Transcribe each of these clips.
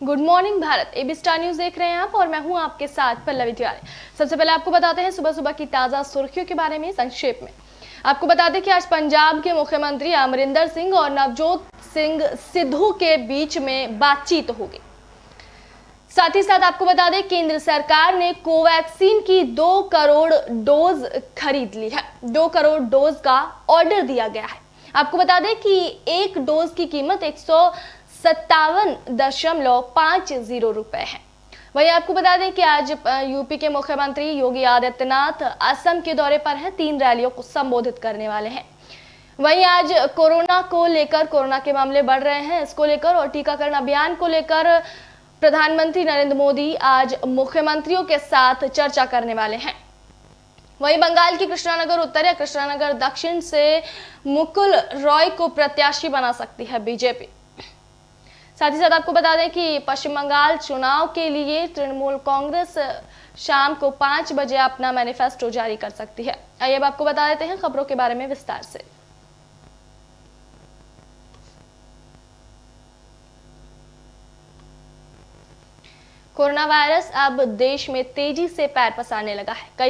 Good morning Bharat, AB star news देख रहे हैं आप और मैं हूं आपके साथ पल्लवी तिवारी। सबसे पहले आपको बताते हैं सुबह सुबह की ताजा सुर्खियों के बारे में संक्षेप में। आपको बता दें कि आज पंजाब के मुख्यमंत्री अमरिंदर सिंह और नवजोत सिंह सिद्धू के बीच में बातचीत होगी। साथ ही साथ आपको बता दें केंद्र सरकार ने कोवैक्सीन की 2 करोड़ डोज खरीद ली है। 2 करोड़ डोज का ऑर्डर दिया गया है। आपको बता दें कि एक डोज की कीमत 157.50 रुपए है। वहीं आपको बता दें कि आज यूपी के मुख्यमंत्री योगी आदित्यनाथ असम के दौरे पर हैं। 3 रैलियों को संबोधित करने वाले हैं। वहीं आज कोरोना के मामले बढ़ रहे हैं, इसको लेकर और टीकाकरण अभियान को लेकर प्रधानमंत्री नरेंद्र मोदी आज मुख्यमंत्रियों के साथ चर्चा करने वाले हैं। वहीं बंगाल की कृष्णानगर उत्तर या कृष्णानगर दक्षिण से मुकुल रॉय को प्रत्याशी बना सकती है बीजेपी। साथ ही साथ आपको बता दें कि पश्चिम बंगाल चुनाव के लिए तृणमूल कांग्रेस शाम को 5 बजे अपना मैनिफेस्टो जारी कर सकती है। आइए अब आपको बता देते हैं खबरों के बारे में विस्तार से। कोरोना वायरस अब देश में तेजी से पैर पसारने लगा है। कई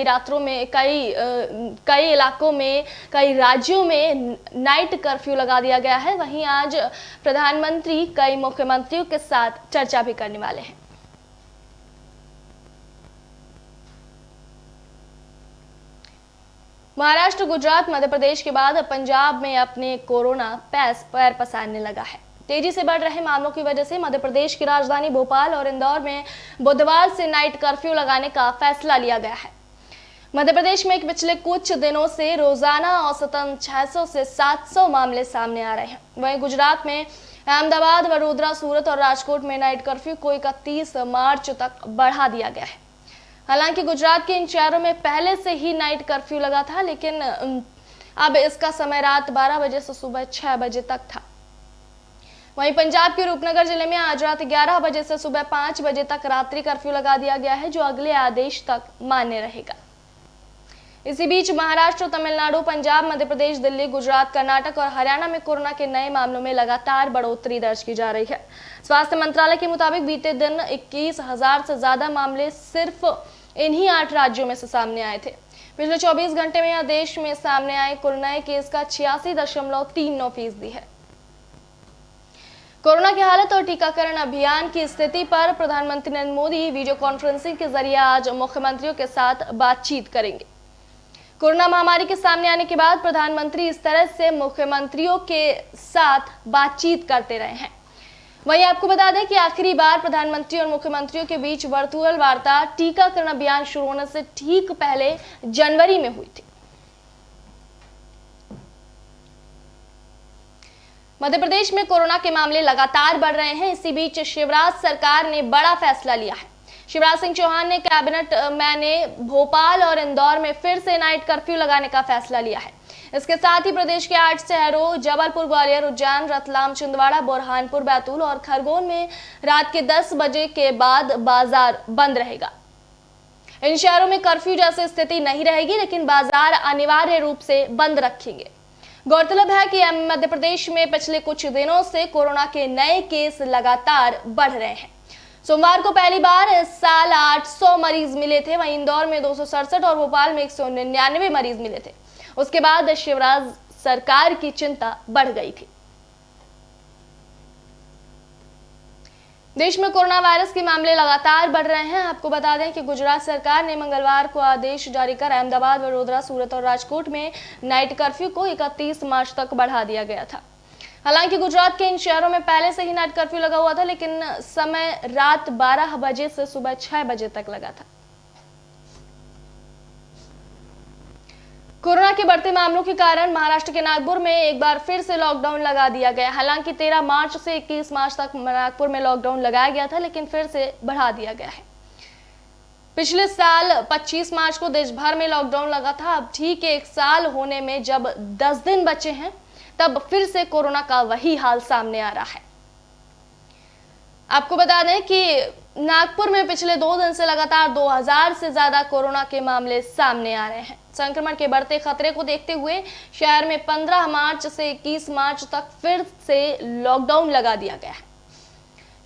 इलाकों में, कई राज्यों में नाइट कर्फ्यू लगा दिया गया है। वहीं आज प्रधानमंत्री कई मुख्यमंत्रियों के साथ चर्चा भी करने वाले हैं। महाराष्ट्र, गुजरात, मध्य प्रदेश के बाद पंजाब में अपने कोरोना पैर पसारने लगा है। तेजी से बढ़ रहे मामलों की वजह से मध्य प्रदेश की राजधानी भोपाल और इंदौर में बुधवार से नाइट कर्फ्यू लगाने का फैसला लिया गया है। मध्य प्रदेश में पिछले कुछ दिनों से रोजाना औसतन 600 से 700 मामले सामने आ रहे हैं। वहीं गुजरात में अहमदाबाद, वडोदरा, सूरत और राजकोट में नाइट कर्फ्यू को 31 मार्च तक बढ़ा दिया गया है। हालांकि गुजरात के इन शहरों में पहले से ही नाइट कर्फ्यू लगा था, लेकिन अब इसका समय रात 12 बजे से सुबह 6 बजे तक था। वहीं पंजाब के रूपनगर जिले में आज रात 11 बजे से सुबह 5 बजे तक रात्रि कर्फ्यू लगा दिया गया है, जो अगले आदेश तक मान्य रहेगा। इसी बीच महाराष्ट्र, तमिलनाडु, पंजाब, मध्य प्रदेश, दिल्ली, गुजरात, कर्नाटक और हरियाणा में कोरोना के नए मामलों में लगातार बढ़ोतरी दर्ज की जा रही है। स्वास्थ्य मंत्रालय के मुताबिक बीते दिन 21,000 से ज्यादा मामले सिर्फ इन्हीं 8 राज्यों में से सामने आए थे। पिछले 24 घंटे में यह देश में सामने आए कुल नए केस का 86.39% है। कोरोना की हालत और टीकाकरण अभियान की स्थिति पर प्रधानमंत्री नरेंद्र मोदी वीडियो कॉन्फ्रेंसिंग के जरिए आज मुख्यमंत्रियों के साथ बातचीत करेंगे। कोरोना महामारी के सामने आने के बाद प्रधानमंत्री इस तरह से मुख्यमंत्रियों के साथ बातचीत करते रहे हैं। वहीं आपको बता दें कि आखिरी बार प्रधानमंत्री और मुख्यमंत्रियों के बीच वर्चुअल वार्ता टीकाकरण अभियान शुरू होने से ठीक पहले जनवरी में हुई थी। मध्य प्रदेश में कोरोना के मामले लगातार बढ़ रहे हैं। इसी बीच शिवराज सरकार ने बड़ा फैसला लिया है। शिवराज सिंह चौहान ने कैबिनेट में भोपाल और इंदौर में फिर से नाइट कर्फ्यू लगाने का फैसला लिया है। इसके साथ ही प्रदेश के 8 शहरों जबलपुर, ग्वालियर, उज्जैन, रतलाम, छिंदवाड़ा, बुरहानपुर, बैतूल और खरगोन में रात के 10 बजे के बाद बाजार बंद रहेगा। इन शहरों में कर्फ्यू जैसी स्थिति नहीं रहेगी, लेकिन बाजार अनिवार्य रूप से बंद रखेंगे। गौरतलब है कि मध्य प्रदेश में पिछले कुछ दिनों से कोरोना के नए केस लगातार बढ़ रहे हैं। सोमवार को पहली बार इस साल 800 मरीज मिले थे। वहीं इंदौर में 267 और भोपाल में 199 मरीज मिले थे। उसके बाद शिवराज सरकार की चिंता बढ़ गई थी। देश में कोरोना वायरस के मामले लगातार बढ़ रहे हैं। आपको बता दें कि गुजरात सरकार ने मंगलवार को आदेश जारी कर अहमदाबाद, वडोदरा, सूरत और राजकोट में नाइट कर्फ्यू को 31 मार्च तक बढ़ा दिया गया था। हालांकि गुजरात के इन शहरों में पहले से ही नाइट कर्फ्यू लगा हुआ था, लेकिन समय रात 12 बजे से सुबह 6 बजे तक लगा था। कोरोना के बढ़ते मामलों के कारण महाराष्ट्र के नागपुर में एक बार फिर से लॉकडाउन लगा दिया गया। हालांकि 13 मार्च से 21 मार्च तक नागपुर में लॉकडाउन लगाया गया था, लेकिन फिर से बढ़ा दिया गया है। पिछले साल 25 मार्च को देश भर में लॉकडाउन लगा था। अब ठीक 1 साल होने में जब 10 दिन बचे हैं, तब फिर से कोरोना का वही हाल सामने आ रहा है। आपको बता दें कि नागपुर में पिछले 2 दिन से लगातार 2000 से ज्यादा कोरोना के मामले सामने आ रहे हैं। संक्रमण के बढ़ते खतरे को देखते हुए शहर में 15 मार्च से 21 मार्च तक फिर से लॉकडाउन लगा दिया गया है।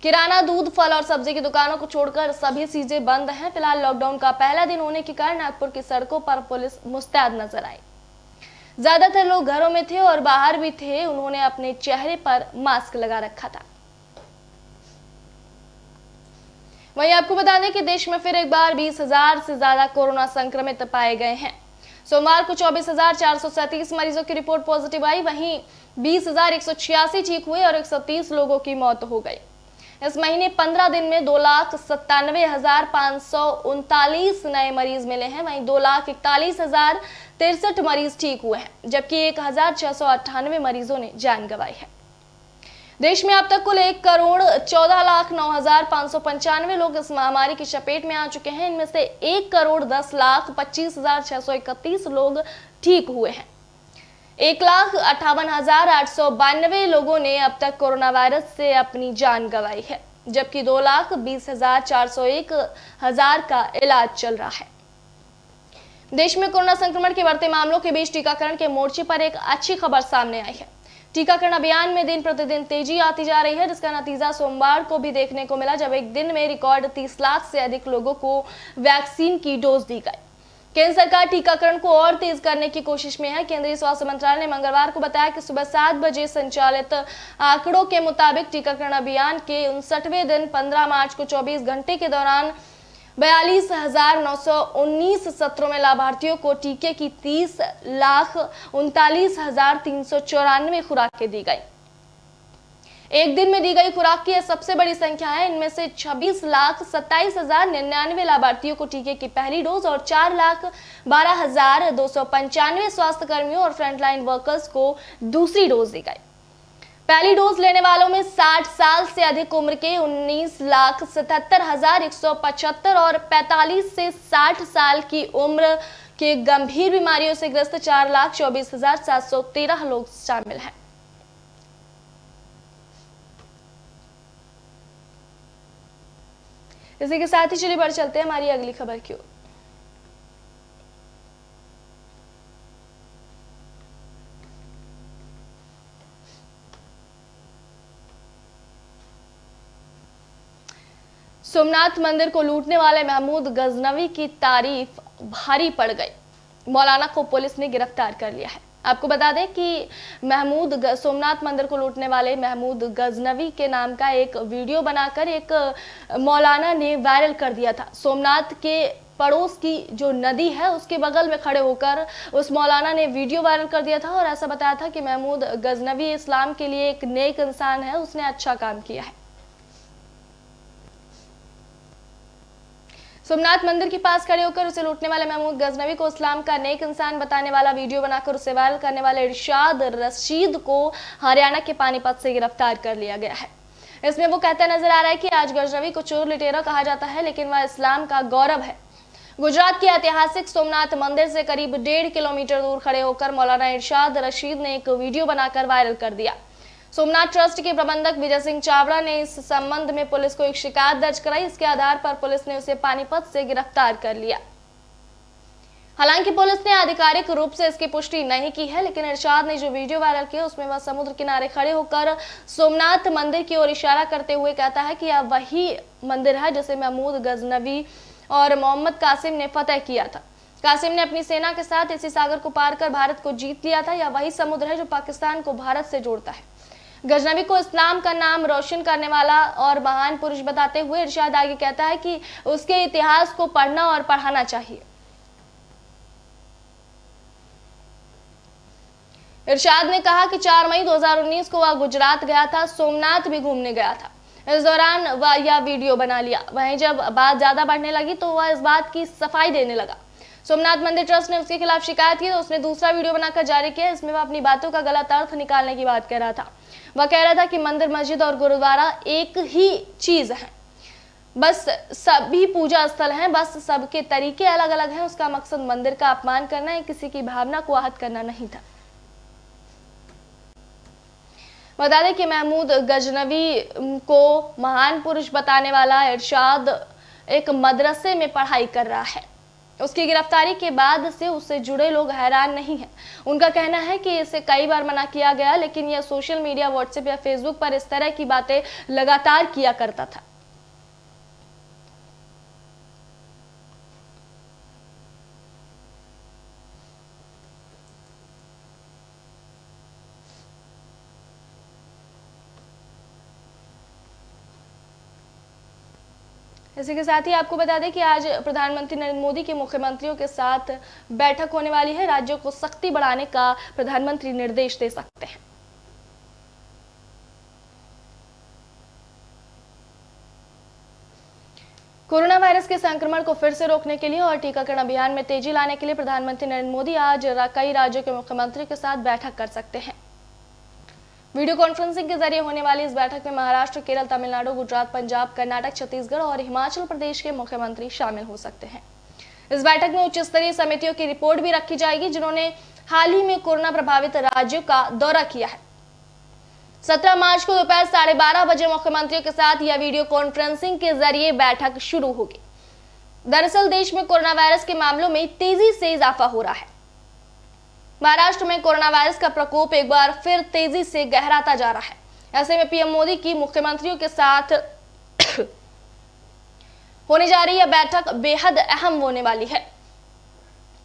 किराना, दूध, फल और सब्जी की दुकानों को छोड़कर सभी चीजें बंद हैं। फिलहाल लॉकडाउन का पहला दिन होने के कारण नागपुर की सड़कों पर पुलिस मुस्तैद नजर आई। ज्यादातर लोग घरों में थे और बाहर भी थे। उन्होंने अपने चेहरे पर मास्क लगा रखा था। वहीं आपको बता दें कि देश में फिर एक बार 20,000 से ज्यादा कोरोना संक्रमित पाए गए हैं। सोमवार को 24,437 मरीजों की रिपोर्ट पॉजिटिव आई। वहीं 20,186 ठीक हुए और 130 लोगों की मौत हो गई। इस महीने 15 दिन में 2,97,539 नए मरीज मिले हैं। वहीं 2,41,063 मरीज ठीक हुए हैं, जबकि 1,698 मरीजों ने जान गंवाई है। देश में अब तक कुल 1,14,09,595 लोग इस महामारी की चपेट में आ चुके हैं। इनमें से 1,10,25,631 लोग ठीक हुए हैं। 1,58,892 लोगों ने अब तक कोरोना वायरस से अपनी जान गंवाई है, जबकि 2,20,401 का इलाज चल रहा है। देश में कोरोना संक्रमण के बढ़ते मामलों के बीच टीकाकरण के मोर्चे पर एक अच्छी खबर सामने आई है। टीकाकरण अभियान में दिन प्रतिदिन तेजी आती जा रही है, जिसका नतीजा सोमवार को भी देखने को मिला, जब एक दिन में रिकॉर्ड 30 लाख से अधिक लोगों को वैक्सीन की डोज दी गई। केंद्र सरकार टीकाकरण को और तेज करने की कोशिश में है। केंद्रीय स्वास्थ्य मंत्रालय ने मंगलवार को बताया कि सुबह 7 बजे संचालित आंकड़ों के मुताबिक टीकाकरण अभियान के 59वें दिन 15 मार्च को 24 घंटे के दौरान 42,919 सत्रों में लाभार्थियों को टीके की 30,39,394 खुराकें दी गई। एक दिन में दी गई खुराक की यह सबसे बड़ी संख्या है। इनमें से 26,27,099 लाभार्थियों को टीके की पहली डोज और 4,12,295 स्वास्थ्य कर्मियों और फ्रंटलाइन वर्कर्स को दूसरी डोज दी गई। पहली डोज लेने वालों में 60 साल से अधिक उम्र के 19,77,175 और 45 से 60 साल की उम्र के गंभीर बीमारियों से ग्रस्त 4,24,713 लोग शामिल हैं। इसी के साथ ही चलिए बढ़ चलते हैं हमारी अगली खबर की ओर। सोमनाथ मंदिर को लूटने वाले महमूद गजनवी की तारीफ भारी पड़ गई। मौलाना को पुलिस ने गिरफ्तार कर लिया है। आपको बता दें कि सोमनाथ मंदिर को लूटने वाले महमूद गजनवी के नाम का एक वीडियो बनाकर एक मौलाना ने वायरल कर दिया था। सोमनाथ के पड़ोस की जो नदी है उसके बगल में खड़े होकर उस मौलाना ने वीडियो वायरल कर दिया था और ऐसा बताया था कि महमूद गजनवी इस्लाम के लिए एक नेक इंसान है, उसने अच्छा काम किया है। सोमनाथ मंदिर के पास खड़े होकर उसे लूटने वाले महमूद गजनवी को इस्लाम का नेक इंसान बताने वाला वीडियो बनाकर उसे वायरल करने वाले इरशाद रशीद को हरियाणा के पानीपत से गिरफ्तार कर लिया गया है। इसमें वो कहता नजर आ रहा है कि आज गजनवी को चोर लुटेरा कहा जाता है, लेकिन वह इस्लाम का गौरव है। गुजरात के ऐतिहासिक सोमनाथ मंदिर से करीब 1.5 किलोमीटर दूर खड़े होकर मौलाना इरशाद रशीद ने एक वीडियो बनाकर वायरल कर दिया। सोमनाथ ट्रस्ट के प्रबंधक विजय सिंह चावड़ा ने इस संबंध में पुलिस को एक शिकायत दर्ज कराई। इसके आधार पर पुलिस ने उसे पानीपत से गिरफ्तार कर लिया। हालांकि पुलिस ने आधिकारिक रूप से इसकी पुष्टि नहीं की है, लेकिन इरशाद ने जो वीडियो वायरल किया उसमें वह समुद्र किनारे खड़े होकर सोमनाथ मंदिर की ओर इशारा करते हुए कहता है कि यह वही मंदिर है जिसे महमूद गजनवी और मोहम्मद कासिम ने फतेह किया था। कासिम ने अपनी सेना के साथ इसी सागर को पार कर भारत को जीत लिया था। यह वही समुद्र है जो पाकिस्तान को भारत से जोड़ता है। गजनवी को इस्लाम का नाम रोशन करने वाला और महान पुरुष बताते हुए इरशाद आगे कहता है कि उसके इतिहास को पढ़ना और पढ़ाना चाहिए। इरशाद ने कहा कि 4 मई 2019 को वह गुजरात गया था, सोमनाथ भी घूमने गया था। इस दौरान वह यह वीडियो बना लिया। वहीं जब बात ज्यादा बढ़ने लगी तो वह इस बात की सफाई देने लगा। सोमनाथ मंदिर ट्रस्ट ने उसके खिलाफ शिकायत की तो उसने दूसरा वीडियो बनाकर जारी किया। इसमें वह अपनी बातों का गलत अर्थ निकालने की बात कह रहा था। वह कह रहा था कि मंदिर, मस्जिद और गुरुद्वारा एक ही चीज है, बस सभी पूजा स्थल हैं, बस सबके तरीके अलग अलग हैं। उसका मकसद मंदिर का अपमान करना है, किसी की भावना को आहत करना नहीं था। बता दें कि महमूद गजनवी को महान पुरुष बताने वाला इरशाद एक मदरसे में पढ़ाई कर रहा है। उसकी गिरफ्तारी के बाद से उससे जुड़े लोग हैरान नहीं हैं। उनका कहना है कि इसे कई बार मना किया गया, लेकिन यह सोशल मीडिया, व्हाट्सएप या फेसबुक पर इस तरह की बातें लगातार किया करता था। इसी के साथ ही आपको बता दें कि आज प्रधानमंत्री नरेंद्र मोदी के मुख्यमंत्रियों के साथ बैठक होने वाली है। राज्यों को सख्ती बढ़ाने का प्रधानमंत्री निर्देश दे सकते हैं। कोरोना वायरस के संक्रमण को फिर से रोकने के लिए और टीकाकरण अभियान में तेजी लाने के लिए प्रधानमंत्री नरेंद्र मोदी आज कई राज्यों के मुख्यमंत्रियों के साथ बैठक कर सकते हैं। वीडियो कॉन्फ्रेंसिंग के जरिए होने वाली इस बैठक में महाराष्ट्र, केरल, तमिलनाडु, गुजरात, पंजाब, कर्नाटक, छत्तीसगढ़ और हिमाचल प्रदेश के मुख्यमंत्री शामिल हो सकते हैं। इस बैठक में उच्च स्तरीय समितियों की रिपोर्ट भी रखी जाएगी, जिन्होंने हाल ही में कोरोना प्रभावित राज्यों का दौरा किया है। 17 मार्च को दोपहर 12:30 बजे मुख्यमंत्रियों के साथ यह वीडियो कॉन्फ्रेंसिंग के जरिए बैठक शुरू होगी। दरअसल देश में कोरोना वायरस के मामलों में तेजी से इजाफा हो रहा है। महाराष्ट्र में कोरोना वायरस का प्रकोप एक बार फिर तेजी से गहराता जा रहा है। ऐसे में पीएम मोदी की मुख्यमंत्रियों के साथ होने जा रही यह बैठक बेहद अहम होने वाली है।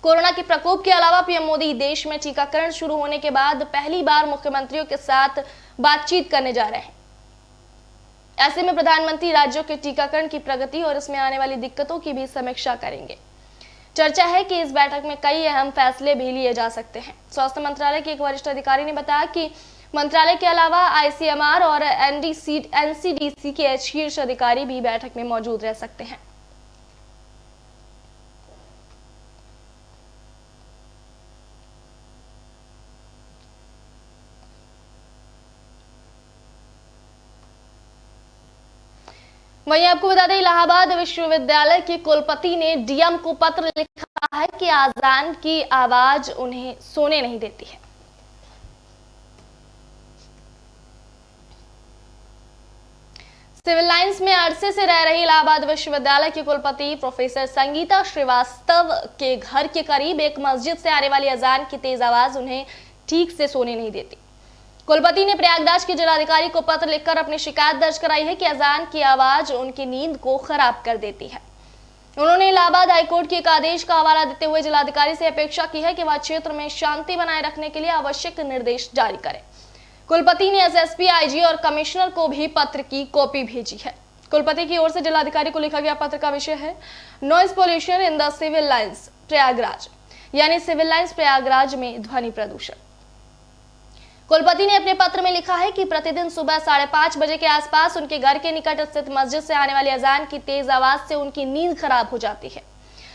कोरोना के प्रकोप के अलावा पीएम मोदी देश में टीकाकरण शुरू होने के बाद पहली बार मुख्यमंत्रियों के साथ बातचीत करने जा रहे हैं। ऐसे में प्रधानमंत्री राज्यों के टीकाकरण की प्रगति और इसमें आने वाली दिक्कतों की भी समीक्षा करेंगे। चर्चा है कि इस बैठक में कई अहम फैसले भी लिए जा सकते हैं। स्वास्थ्य मंत्रालय के एक वरिष्ठ अधिकारी ने बताया कि मंत्रालय के अलावा आईसीएमआर और एनसीडीसी के शीर्ष अधिकारी भी बैठक में मौजूद रह सकते हैं। वहीं आपको बता दें, इलाहाबाद विश्वविद्यालय के कुलपति ने डीएम को पत्र लिखा है कि आजान की आवाज उन्हें सोने नहीं देती है। सिविल लाइंस में अरसे से रह रही इलाहाबाद विश्वविद्यालय की कुलपति प्रोफेसर संगीता श्रीवास्तव के घर के करीब एक मस्जिद से आने वाली अजान की तेज आवाज उन्हें ठीक से सोने नहीं देती। कुलपति ने प्रयागराज के जिलाधिकारी को पत्र लिखकर अपनी शिकायत दर्ज कराई है कि अजान की आवाज उनकी नींद को खराब कर देती है। उन्होंने इलाहाबाद हाईकोर्ट के एक आदेश का हवाला देते हुए जिलाधिकारी से अपेक्षा की है कि वह क्षेत्र में शांति बनाए रखने के लिए आवश्यक निर्देश जारी करें। कुलपति ने एसएसपी, आईजी और कमिश्नर को भी पत्र की कॉपी भेजी है। कुलपति की ओर से जिलाधिकारी को लिखा गया पत्र का विषय है noise pollution in the civil lines Prayagraj, यानी सिविल लाइंस प्रयागराज में ध्वनि प्रदूषण। कुलपति ने अपने पत्र में लिखा है कि प्रतिदिन सुबह 5:30 बजे के आसपास उनके घर के निकट स्थित मस्जिद से आने वाली अजान की तेज आवाज से उनकी नींद खराब हो जाती है।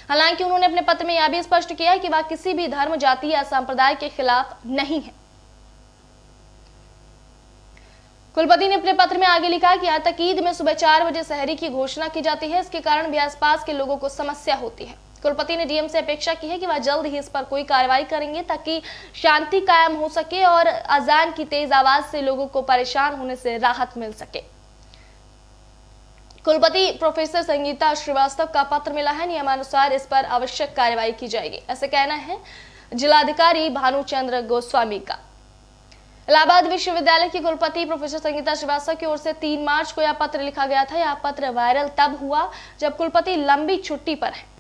हालांकि उन्होंने अपने पत्र में यह भी स्पष्ट किया है कि वह किसी भी धर्म, जाति या संप्रदाय के खिलाफ नहीं है। कुलपति ने अपने पत्र में आगे लिखा कि यहाँ तक ईद में सुबह 4 बजे सहरी की घोषणा की जाती है, इसके कारण भी आसपास के लोगों को समस्या होती है। कुलपति ने डीएम से अपेक्षा की है कि वह जल्द ही इस पर कोई कार्रवाई करेंगे ताकि शांति कायम हो सके और अजान की तेज आवाज से लोगों को परेशान होने से राहत मिल सके। कुलपति प्रोफेसर संगीता श्रीवास्तव का पत्र मिला है, नियमानुसार इस पर आवश्यक कार्रवाई की जाएगी, ऐसे कहना है जिलाधिकारी भानुचंद्र गोस्वामी का। इलाहाबाद विश्वविद्यालय की कुलपति प्रोफेसर संगीता श्रीवास्तव की ओर से 3 मार्च को यह पत्र लिखा गया था। यह पत्र वायरल तब हुआ जब कुलपति लंबी छुट्टी पर है।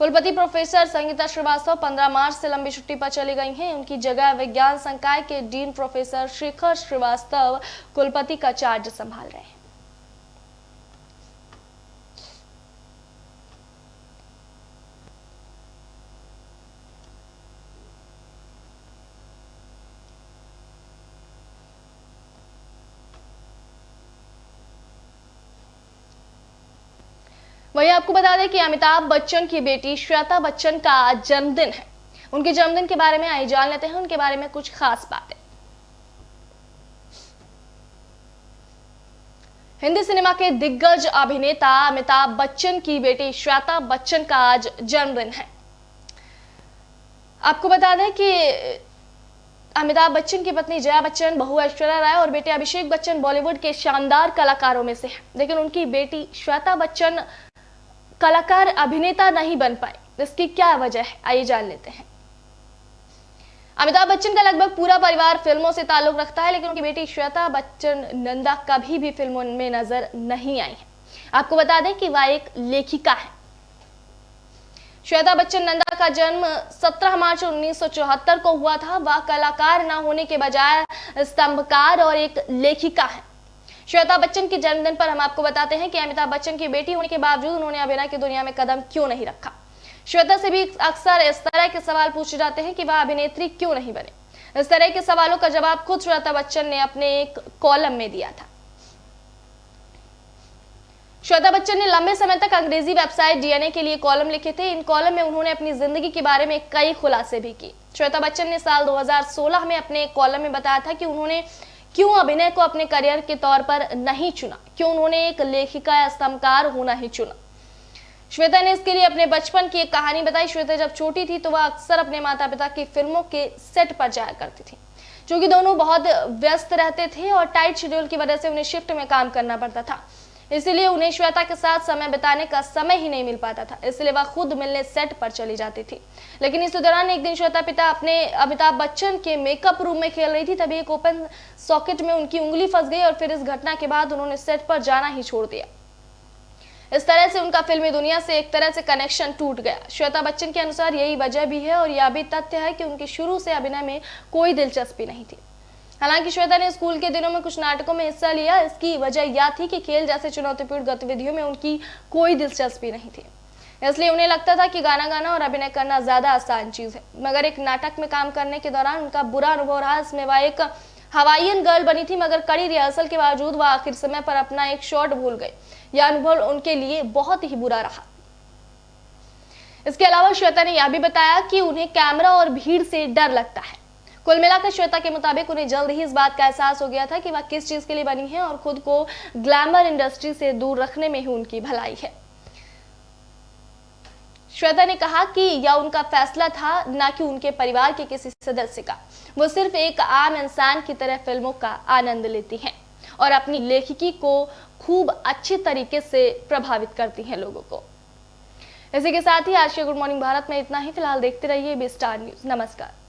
कुलपति प्रोफेसर संगीता श्रीवास्तव 15 मार्च से लंबी छुट्टी पर चली गई हैं। उनकी जगह विज्ञान संकाय के डीन प्रोफेसर शेखर श्रीवास्तव कुलपति का चार्ज संभाल रहे हैं। वहीं आपको बता दें कि अमिताभ बच्चन की बेटी श्वेता बच्चन का जन्मदिन है। उनके जन्मदिन के बारे में आइए जान लेते हैं उनके बारे में कुछ खास बातें। हिंदी सिनेमा के दिग्गज अभिनेता अमिताभ बच्चन की बेटी श्वेता बच्चन का आज जन्मदिन है। आपको बता दें कि अमिताभ बच्चन की पत्नी जया बच्चन, बहू ऐश्वर्या राय और बेटे अभिषेक बच्चन बॉलीवुड के शानदार कलाकारों में से हैं। लेकिन उनकी बेटी श्वेता बच्चन कलाकार अभिनेता नहीं बन पाए। इसकी क्या वजह है, आइए जान लेते हैं। अमिताभ बच्चन का लगभग पूरा परिवार फिल्मों से ताल्लुक रखता है, लेकिन उनकी बेटी श्वेता बच्चन नंदा कभी भी फिल्मों में नजर नहीं आई है। आपको बता दें कि वह एक लेखिका है। श्वेता बच्चन नंदा का जन्म 17 मार्च 1974 को हुआ था। वह कलाकार न होने के बजाय स्तंभकार और एक लेखिका है। श्वेता बच्चन के जन्मदिन पर हम आपको बताते हैं कि अमिताभ बच्चन की बेटी होने के बावजूद उन्होंने अभिनय की दुनिया में कदम क्यों नहीं रखा। श्वेता से भी अक्सर इस तरह के सवाल पूछे जाते हैं कि वह अभिनेत्री क्यों नहीं बने। इस तरह के सवालों का जवाब खुद श्वेता बच्चन ने अपने एक कॉलम में दिया था। श्वेता बच्चन ने लंबे समय तक अंग्रेजी वेबसाइट डीएनए के लिए कॉलम लिखे थे। इन कॉलम में उन्होंने अपनी जिंदगी के बारे में कई खुलासे भी किए। श्वेता बच्चन ने साल 2016 में अपने एक कॉलम में बताया था कि उन्होंने क्यों अभिनय को अपने करियर के तौर पर नहीं चुना, क्यों उन्होंने एक लेखिका या स्तंभकार होना ही चुना। श्वेता ने इसके लिए अपने बचपन की एक कहानी बताई। श्वेता जब छोटी थी तो वह अक्सर अपने माता पिता की फिल्मों के सेट पर जाया करती थी, क्योंकि दोनों बहुत व्यस्त रहते थे और टाइट शेड्यूल की वजह से उन्हें शिफ्ट में काम करना पड़ता था। इसलिए उन्हें श्वेता के साथ समय बिताने का समय ही नहीं मिल पाता था, इसलिए वह खुद मिलने सेट पर चली जाती थी। लेकिन इस दौरान एक दिन श्वेता पिता अपने अमिताभ बच्चन के मेकअप रूम में खेल रही थी, तभी एक ओपन सॉकेट में उनकी उंगली फंस गई और फिर इस घटना के बाद उन्होंने सेट पर जाना ही छोड़ दिया। इस तरह से उनका फिल्मी दुनिया से एक तरह से कनेक्शन टूट गया। श्वेता बच्चन के अनुसार यही वजह भी है और यह भी तथ्य है कि उनकी शुरू से अभिनय में कोई दिलचस्पी नहीं थी। हालांकि श्वेता ने स्कूल के दिनों में कुछ नाटकों में हिस्सा लिया। इसकी वजह यह थी कि खेल जैसे चुनौतीपूर्ण गतिविधियों में उनकी कोई दिलचस्पी नहीं थी, इसलिए उन्हें लगता था कि गाना गाना और अभिनय करना ज्यादा आसान चीज है। मगर एक नाटक में काम करने के दौरान उनका बुरा अनुभव रहा। इसमें वह एक हवाईयन गर्ल बनी थी, मगर कड़ी रिहर्सल के बावजूद वह आखिर समय पर अपना एक शॉट भूल गए। यह अनुभव उनके लिए बहुत ही बुरा रहा। इसके अलावा श्वेता ने यह भी बताया कि उन्हें कैमरा और भीड़ से डर लगता है। कुल मिलाकर श्वेता के मुताबिक उन्हें जल्द ही इस बात का एहसास हो गया था कि वह किस चीज के लिए बनी है और खुद को ग्लैमर इंडस्ट्री से दूर रखने में ही उनकी भलाई है। श्वेता ने कहा कि यह उनका फैसला था, न कि उनके परिवार के किसी सदस्य का। वो सिर्फ एक आम इंसान की तरह फिल्मों का आनंद लेती हैं और अपनी लेखिकी को खूब अच्छी तरीके से प्रभावित करती हैं लोगों को। इसी के साथ ही आज के गुड मॉर्निंग भारत में इतना ही। फिलहाल देखते रहिए बी स्टार न्यूज। नमस्कार।